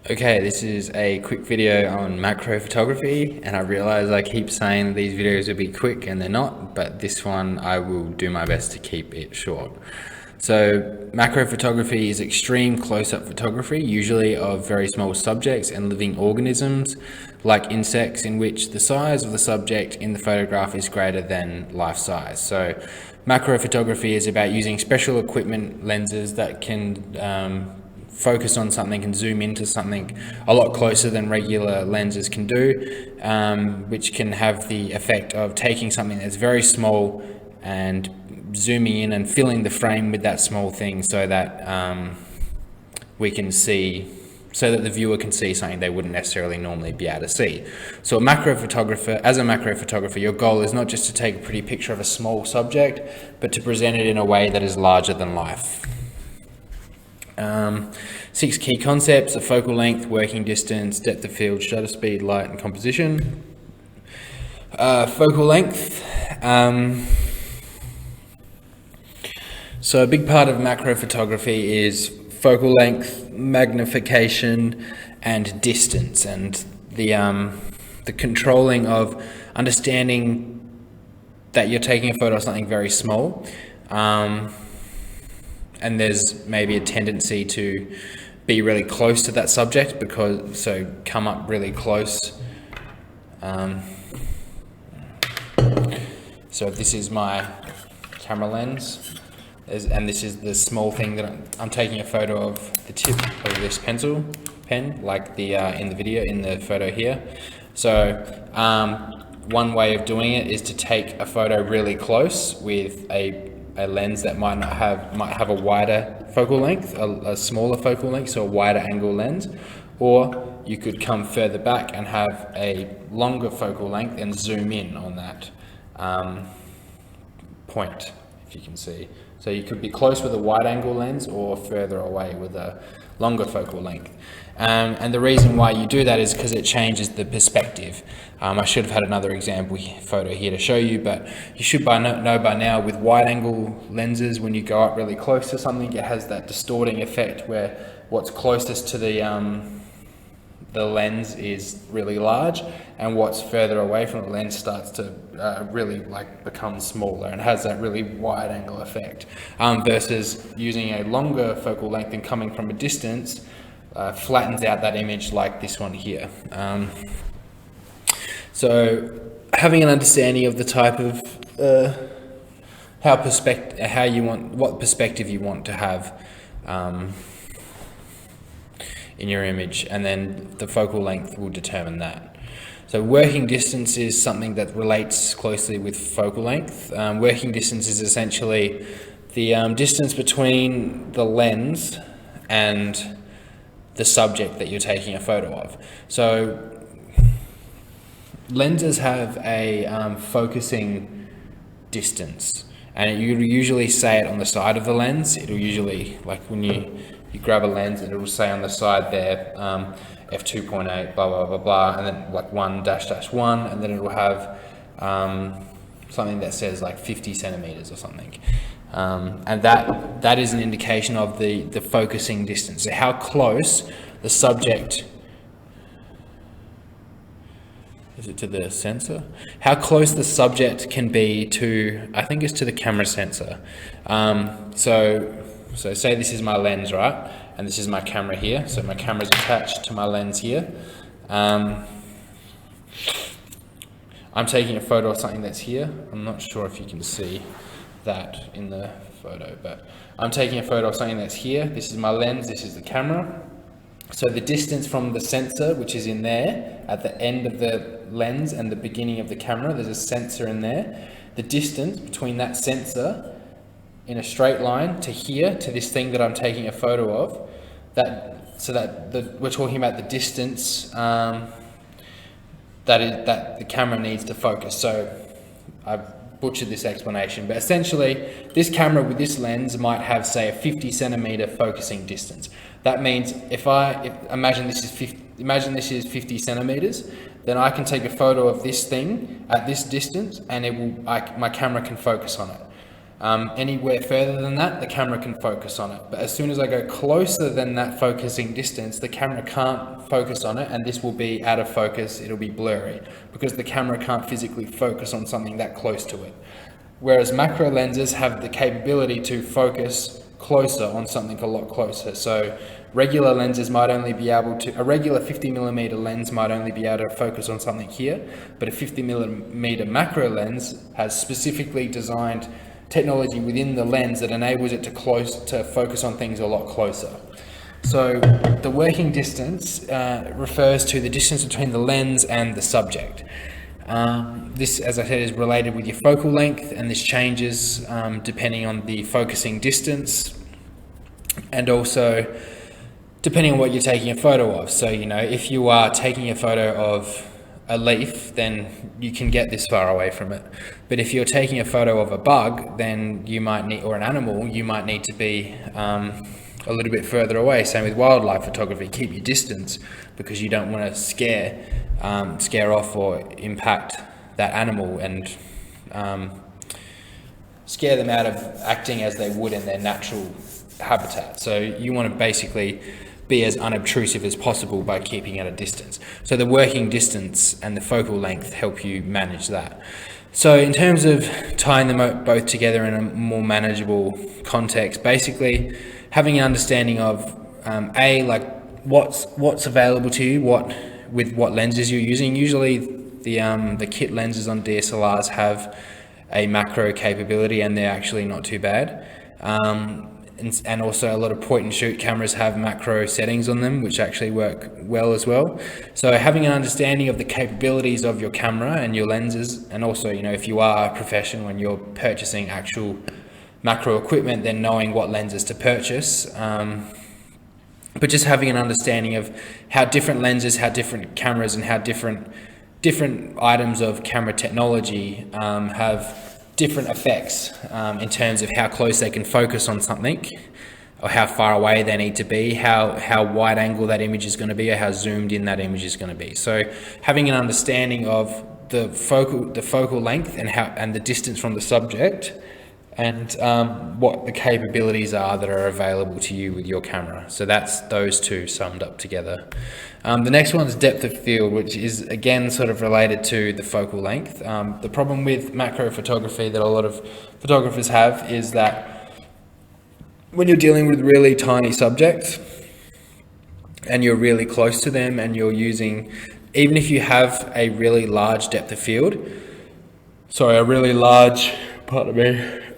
Okay, this is a quick video on macro photography, and I realize I keep saying these videos will be quick and they're not, but this one I will do my best to keep it short. So macro photography is extreme close-up photography, usually of very small subjects and living organisms like insects, in which the size of the subject in the photograph is greater than life size. So macro photography is about using special equipment lenses that can focus on something and zoom into something a lot closer than regular lenses can do, which can have the effect of taking something that's very small and zooming in and filling the frame with that small thing so that we can see, so that the viewer can see something they wouldn't necessarily normally be able to see. So as a macro photographer, your goal is not just to take a pretty picture of a small subject, but to present it in a way that is larger than life. 6 key concepts: a focal length, working distance, depth of field, shutter speed, light, and composition. Focal length. So a big part of macro photography is focal length, magnification, and distance, and the controlling of understanding that you're taking a photo of something very small. And there's maybe a tendency to be really close to that subject, so come up really close. So this is my camera lens, and this is the small thing that I'm taking a photo of the tip of this pen, like in the video, in the photo here. So one way of doing it is to take a photo really close with a lens that might have a wider focal length, a smaller focal length, so a wider angle lens, or you could come further back and have a longer focal length and zoom in on that point, if you can see. So you could be close with a wide angle lens or further away with a longer focal length. And the reason why you do that is because it changes the perspective. I should have had another example photo here to show you, but you should know by now with wide angle lenses, when you go up really close to something, it has that distorting effect where what's closest to the lens is really large, and what's further away from the lens starts to really become smaller and has that really wide angle effect, versus using a longer focal length and coming from a distance flattens out that image like this one here. So having an understanding of the type of what perspective you want to have in your image, and then the focal length will determine that. So working distance is something that relates closely with focal length. Working distance is essentially the distance between the lens and the subject that you're taking a photo of. So lenses have a focusing distance, and you usually say it on the side of the lens. It'll usually, like when you grab a lens, and it'll say on the side there, f2.8, blah, blah, blah, blah, and then like 1-1, and then it'll have something that says like 50 centimeters or something. And that is an indication of the focusing distance, so how close the subject, is it to the sensor? How close the subject can be to, I think it's to the camera sensor. So say this is my lens, right? And this is my camera here. So my camera's attached to my lens here. I'm taking a photo of something that's here. I'm not sure if you can see that in the photo, but I'm taking a photo of something that's here. This is my lens, this is the camera. So the distance from the sensor, which is in there, at the end of the lens and the beginning of the camera, there's a sensor in there. The distance between that sensor in a straight line to here, to this thing that I'm taking a photo of, we're talking about the distance that the camera needs to focus. So I've butchered this explanation, but essentially this camera with this lens might have, say, a 50 centimeter focusing distance. That means imagine this is 50 centimeters, then I can take a photo of this thing at this distance, and my camera can focus on it. Anywhere further than that, the camera can focus on it. But as soon as I go closer than that focusing distance, the camera can't focus on it, and this will be out of focus, it'll be blurry, because the camera can't physically focus on something that close to it. Whereas macro lenses have the capability to focus closer on something a lot closer. So regular lenses might only be able to, a regular 50mm lens might only be able to focus on something here, but a 50mm macro lens has specifically designed technology within the lens that enables it to focus on things a lot closer. So the working distance refers to the distance between the lens and the subject. This, as I said, is related with your focal length, and this changes depending on the focusing distance and also depending on what you're taking a photo of. So, if you are taking a photo of a leaf, then you can get this far away from it. But if you're taking a photo of a bug, then you might need, or an animal, you might need to be a little bit further away. Same with wildlife photography. Keep your distance because you don't want to scare off or impact that animal and scare them out of acting as they would in their natural habitat. So you want to basically be as unobtrusive as possible by keeping at a distance. So the working distance and the focal length help you manage that. So in terms of tying them both together in a more manageable context, basically having an understanding of what's available to you, with what lenses you're using. Usually the kit lenses on DSLRs have a macro capability, and they're actually not too bad. And also a lot of point and shoot cameras have macro settings on them, which actually work well as well. So having an understanding of the capabilities of your camera and your lenses, and also, if you are a professional and you're purchasing actual macro equipment, then knowing what lenses to purchase. But just having an understanding of how different lenses, how different cameras, and how different items of camera technology have different effects in terms of how close they can focus on something, or how far away they need to be, how wide angle that image is going to be, or how zoomed in that image is going to be. So having an understanding of the focal length and the distance from the subject, and what the capabilities are that are available to you with your camera. So that's those two summed up together. The next one is depth of field, which is again sort of related to the focal length. The problem with macro photography that a lot of photographers have is that when you're dealing with really tiny subjects and you're really close to them, and you're using, even if you have a really large depth of field, a really large,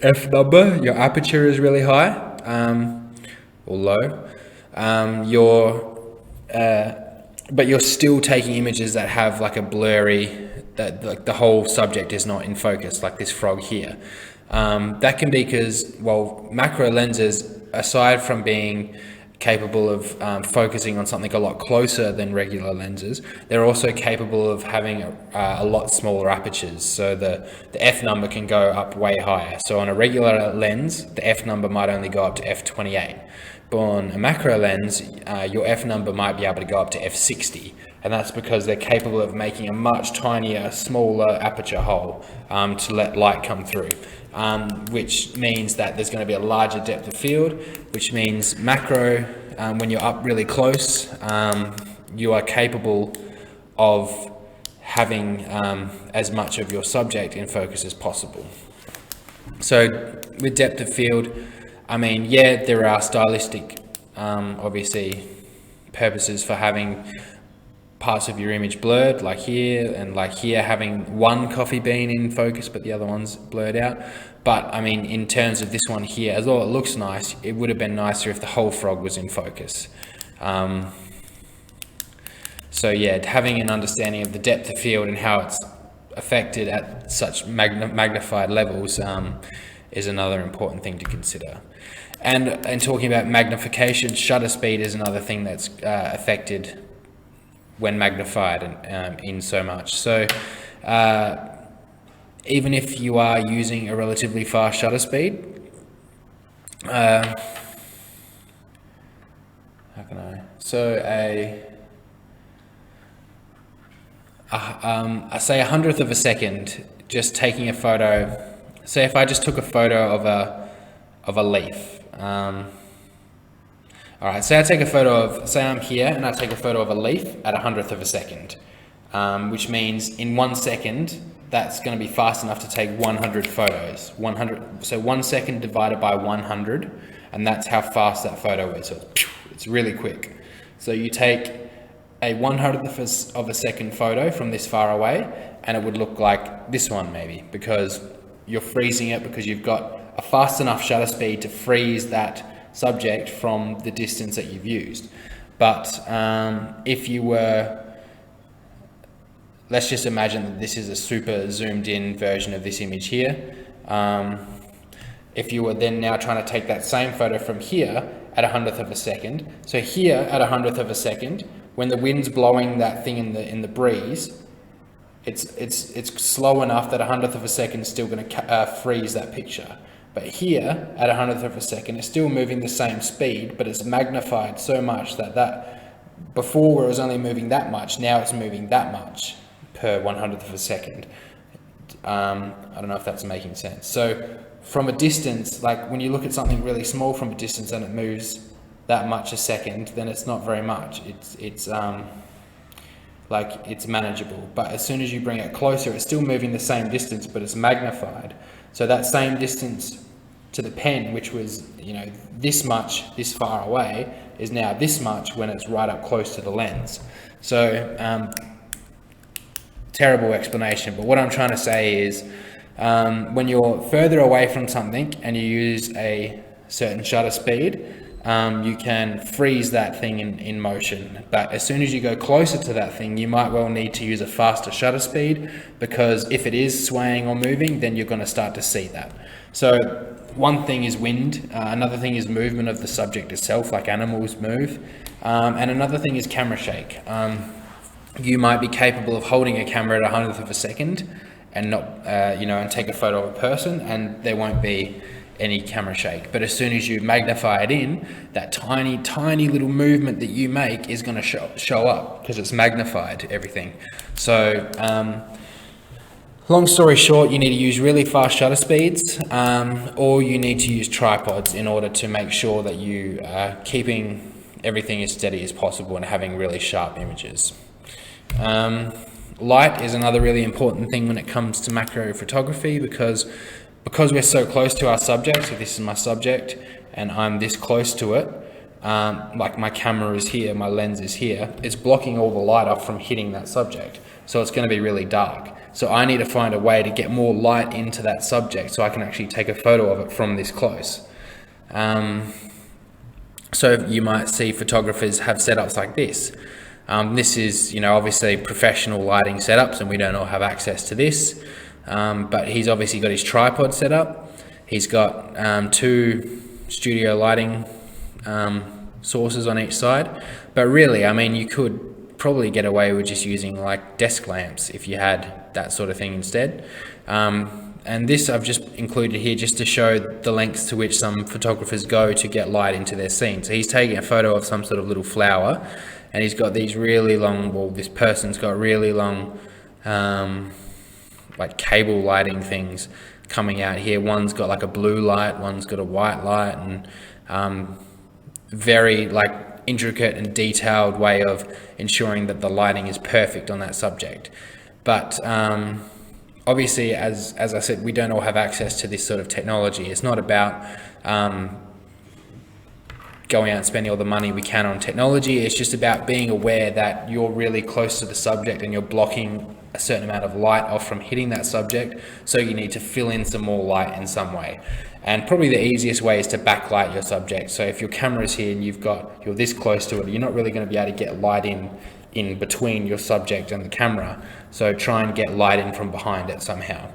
f number, your aperture is really high or low, but you're still taking images that have like a blurry, that like the whole subject is not in focus, like this frog here. That can be because, macro lenses, aside from being capable of focusing on something a lot closer than regular lenses, they're also capable of having a lot smaller apertures. So the f number can go up way higher. So on a regular lens, the f number might only go up to f28. But on a macro lens, your f number might be able to go up to f60. And that's because they're capable of making a much tinier, smaller aperture hole to let light come through. Which means that there's going to be a larger depth of field, which means macro, when you're up really close, you are capable of having as much of your subject in focus as possible. So with depth of field, there are stylistic, obviously, purposes for having parts of your image blurred, like here, and like here having one coffee bean in focus but the other one's blurred out. But in terms of this one here, as though it looks nice, it would have been nicer if the whole frog was in focus. So yeah, having an understanding of the depth of field and how it's affected at such magnified levels is another important thing to consider. And talking about magnification, shutter speed is another thing that's affected when magnified in so much. So even if you are using a relatively fast shutter speed, how can I? So say 100th of a second, just taking a photo, say if I just took a photo of a leaf. All right, say I take a photo of, say I'm here and I take a photo of a leaf at 100th of a second, which means in 1 second, that's going to be fast enough to take 100 photos. 100, so 1 second divided by 100, and that's how fast that photo is. So it's really quick. So you take a 100th of a second photo from this far away, and it would look like this one maybe, because you're freezing it because you've got a fast enough shutter speed to freeze that subject from the distance that you've used. But if you were, let's just imagine that this is a super zoomed in version of this image here. If you were then now trying to take that same photo from here at 100th of a second, so here at 100th of a second, when the wind's blowing that thing in the breeze, it's slow enough that 100th of a second is still going to freeze that picture. But here, at 100th of a second, it's still moving the same speed, but it's magnified so much that before where it was only moving that much, now it's moving that much per 100th of a second. I don't know if that's making sense. So from a distance, like when you look at something really small from a distance and it moves that much a second, then it's not very much. It's manageable. But as soon as you bring it closer, it's still moving the same distance, but it's magnified. So that same distance to the pen, which was, this much, this far away, is now this much when it's right up close to the lens. So, terrible explanation, but what I'm trying to say is, when you're further away from something and you use a certain shutter speed, you can freeze that thing in motion. But as soon as you go closer to that thing, you might well need to use a faster shutter speed, because if it is swaying or moving, then you're going to start to see that. So one thing is wind, another thing is movement of the subject itself, like animals move, and another thing is camera shake. You might be capable of holding a camera at 100th of a second and not, and take a photo of a person, and there won't be any camera shake. But as soon as you magnify it in, that tiny little movement that you make is going to show up because it's magnified everything. So long story short, you need to use really fast shutter speeds, or you need to use tripods in order to make sure that you are keeping everything as steady as possible and having really sharp images. Light is another really important thing when it comes to macro photography, because we're so close to our subject. So this is my subject and I'm this close to it, like my camera is here, my lens is here, it's blocking all the light off from hitting that subject. So it's going to be really dark. So I need to find a way to get more light into that subject so I can actually take a photo of it from this close. So you might see photographers have setups like this. This is, obviously professional lighting setups, and we don't all have access to this. But he's obviously got his tripod set up. He's got 2 studio lighting sources on each side. But really, you could probably get away with just using like desk lamps if you had that sort of thing instead. And this I've just included here just to show the lengths to which some photographers go to get light into their scene. So he's taking a photo of some sort of little flower, and he's got these really long, this person's got really long like cable lighting things coming out here. One's got like a blue light, one's got a white light, and very like intricate and detailed way of ensuring that the lighting is perfect on that subject. But obviously, as I said, we don't all have access to this sort of technology. It's not about going out and spending all the money we can on technology. It's just about being aware that you're really close to the subject and you're blocking a certain amount of light off from hitting that subject, so you need to fill in some more light in some way. And probably the easiest way is to backlight your subject. So if your camera's here and you're this close to it, you're not really going to be able to get light in between your subject and the camera. So try and get light in from behind it somehow.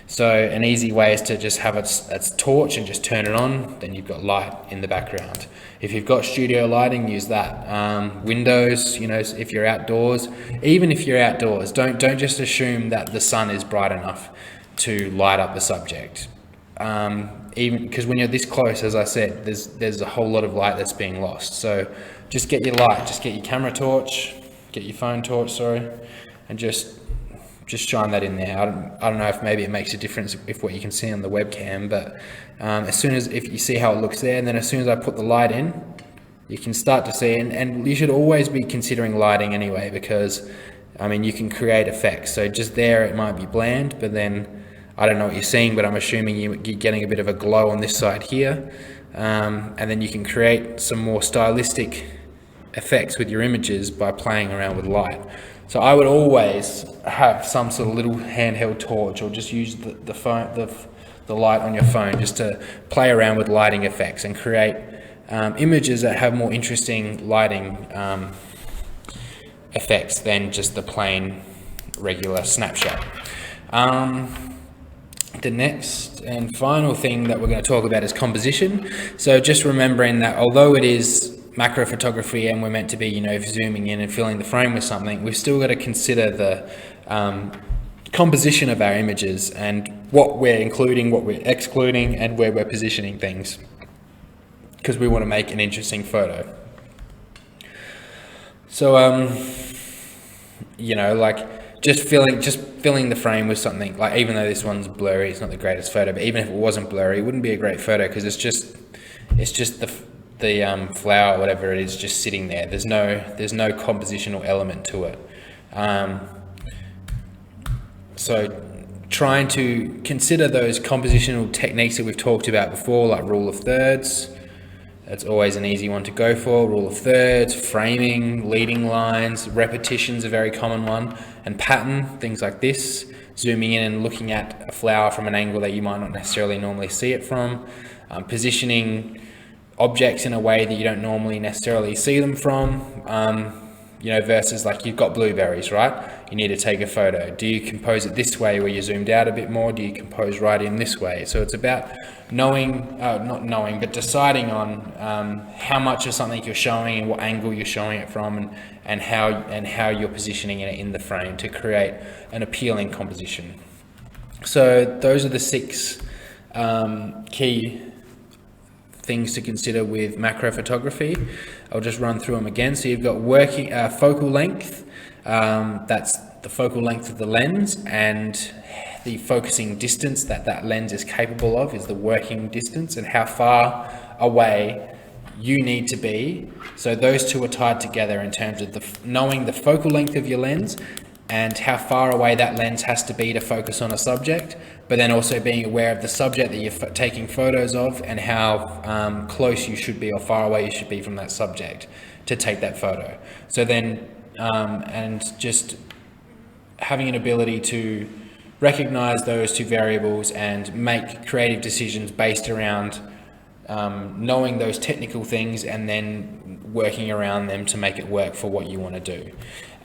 So an easy way is to just have its torch and just turn it on, then you've got light in the background. If you've got studio lighting, use that. Windows, if you're outdoors, even if you're outdoors, don't just assume that the sun is bright enough to light up the subject. Even because when you're this close, as I said, there's a whole lot of light that's being lost. So just get your light, just get your camera torch, get your phone torch, and just just shine that in there. I don't know if maybe it makes a difference if what you can see on the webcam, but as soon as, if you see how it looks there, and then as soon as I put the light in, you can start to see, and you should always be considering lighting anyway, because I mean, you can create effects. So just there it might be bland, but then I don't know what you're seeing, but I'm assuming you're getting a bit of a glow on this side here, and then you can create some more stylistic effects with your images by playing around with light. So I would always have some sort of little handheld torch, or just use the phone, the light on your phone, just to play around with lighting effects and create images that have more interesting lighting effects than just the plain regular snapshot. The next and final thing that we're going to talk about is composition. So just remembering that although it is macro photography and we're meant to be, you know, zooming in and filling the frame with something, we've still got to consider the composition of our images and what we're including, what we're excluding, and where we're positioning things, because we want to make an interesting photo. So, you know, like just filling the frame with something, like even though this one's blurry, it's not the greatest photo, but even if it wasn't blurry, it wouldn't be a great photo, because it's just the flower, whatever it is, just sitting there. There's no compositional element to it. So trying to consider those compositional techniques that we've talked about before, like rule of thirds. That's always an easy one to go for. Rule of thirds, framing, leading lines, repetition's a very common one, and pattern, things like this. Zooming in and looking at a flower from an angle that you might not necessarily normally see it from. Positioning objects in a way that you don't normally necessarily see them from. You know, versus like you've got blueberries, right? You need to take a photo. Do you compose it this way where you're zoomed out a bit more? Do you compose right in this way? So it's about deciding on how much of something you're showing and what angle you're showing it from, and how you're positioning it in the frame to create an appealing composition. So those are the 6 key things to consider with macro photography. I'll just run through them again. So you've got working focal length, that's the focal length of the lens, and the focusing distance that lens is capable of is the working distance, and how far away you need to be. So those two are tied together in terms of knowing the focal length of your lens and how far away that lens has to be to focus on a subject, but then also being aware of the subject that you're taking photos of, and how close you should be or far away you should be from that subject to take that photo. So then, and just having an ability to recognize those 2 variables and make creative decisions based around knowing those technical things, and then working around them to make it work for what you want to do.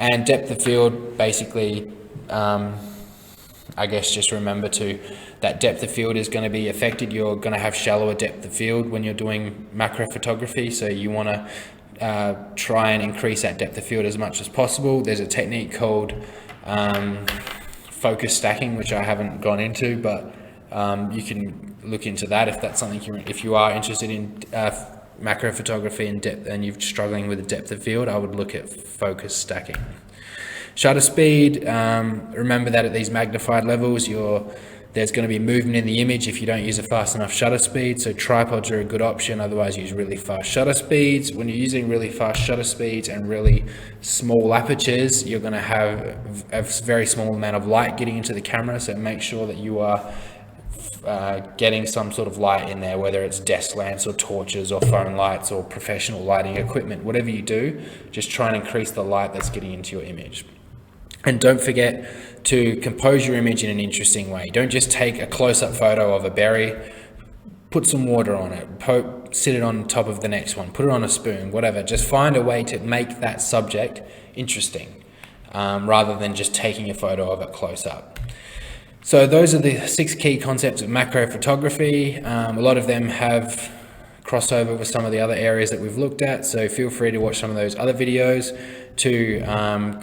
And depth of field, basically, I guess just remember that depth of field is going to be affected. You're going to have shallower depth of field when you're doing macro photography, so you want to try and increase that depth of field as much as possible. There's a technique called focus stacking, which I haven't gone into, but you can look into that if that's something if you are interested in macro photography and depth, and you're struggling with the depth of field, I would look at focus stacking. Shutter speed, remember that at these magnified levels, there's going to be movement in the image if you don't use a fast enough shutter speed, so tripods are a good option, otherwise use really fast shutter speeds. When you're using really fast shutter speeds and really small apertures, you're going to have a very small amount of light getting into the camera, so make sure that you are getting some sort of light in there, whether it's desk lamps or torches or phone lights or professional lighting equipment. Whatever you do, just try and increase the light that's getting into your image. And don't forget to compose your image in an interesting way. Don't just take a close-up photo of a berry, put some water on it, sit it on top of the next one, put it on a spoon, whatever. Just find a way to make that subject interesting, rather than just taking a photo of it close up. So those are the 6 key concepts of macro photography. A lot of them have crossover with some of the other areas that we've looked at, so feel free to watch some of those other videos to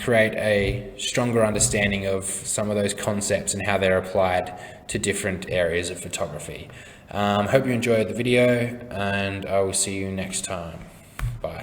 create a stronger understanding of some of those concepts and how they're applied to different areas of photography. Hope you enjoyed the video, and I will see you next time. Bye.